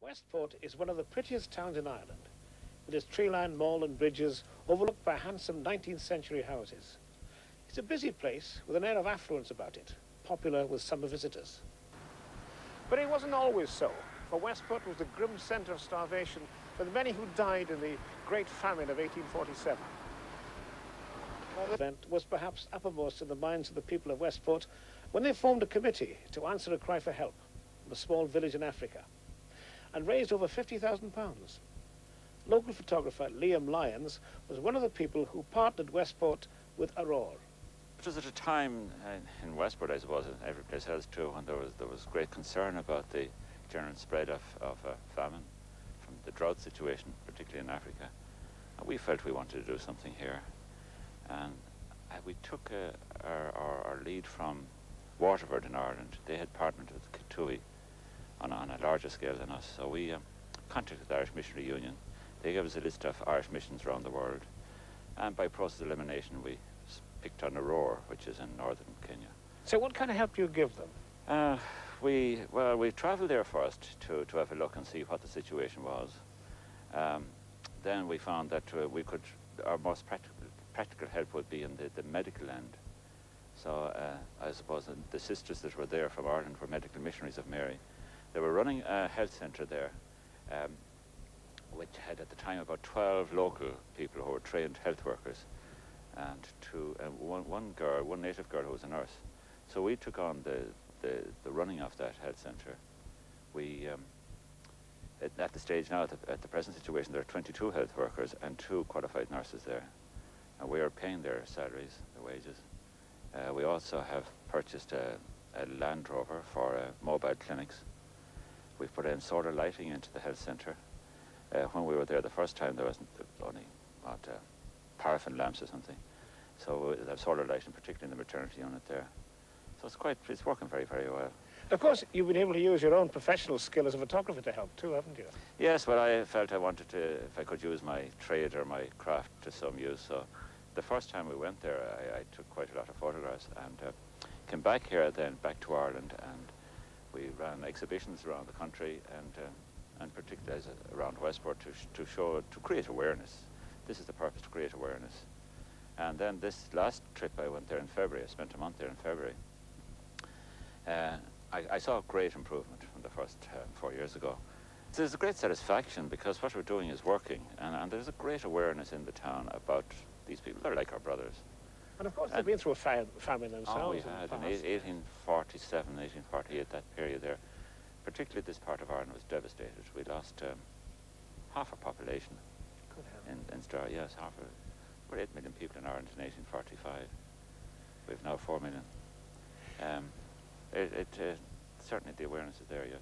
Westport is one of the prettiest towns in Ireland, with its tree-lined mall and bridges overlooked by handsome 19th century houses. It's a busy place with an air of affluence about it, popular with summer visitors. But it wasn't always so, for Westport was the grim centre of starvation for the many who died in the Great Famine of 1847. The event was perhaps uppermost in the minds of the people of Westport when they formed a committee to answer a cry for help from a small village in Africa, and raised over £50,000. Local photographer Liam Lyons was one of the people who partnered Westport with Aror. It was at a time in Westport, I suppose, and every place else too, when there was great concern about the general spread of famine from the drought situation, particularly in Africa. And we felt we wanted to do something here. And we took our lead from Waterford in Ireland. They had partnered with Kitui on a larger scale than us. So we contacted the Irish Missionary Union. They gave us a list of Irish missions around the world. And by process of elimination, we picked on Aror, which is in northern Kenya. So what kind of help do you give them? We travelled there first to have a look and see what the situation was. Then we found that our most practical help would be in the medical end. So I suppose the sisters that were there from Ireland were Medical Missionaries of Mary. They were running a health centre there, which had at the time about 12 local people who were trained health workers, and one native girl who was a nurse. So we took on the running of that health centre. We at the stage now, at the present situation, there are 22 health workers and 2 qualified nurses there, and we are paying their salaries, their wages. We also have purchased a Land Rover for mobile clinics. We've put in solar lighting into the health centre. When we were there the first time, there was only about paraffin lamps or something. So we have solar lighting, particularly in the maternity unit there. So it's working very, very well. Of course, you've been able to use your own professional skill as a photographer to help too, haven't you? Yes, well, I felt I wanted to, if I could use my trade or my craft to some use. So the first time we went there, I took quite a lot of photographs, and came back here then, back to Ireland, and we ran exhibitions around the country, and particularly around Westport to create awareness. This is the purpose, to create awareness. And then this last trip I went there in February, I spent a month there in February. I saw great improvement from the first 4 years ago. So there's a great satisfaction because what we're doing is working, and there's a great awareness in the town about these people. They're like our brothers. And of course, they've been through a famine themselves. Oh, we had in 1847, 1848, that period there. Particularly this part of Ireland was devastated. We lost half our population in Star. Yes, we're 8 million people in Ireland in 1845. We've now 4 million. Certainly the awareness is there, yes.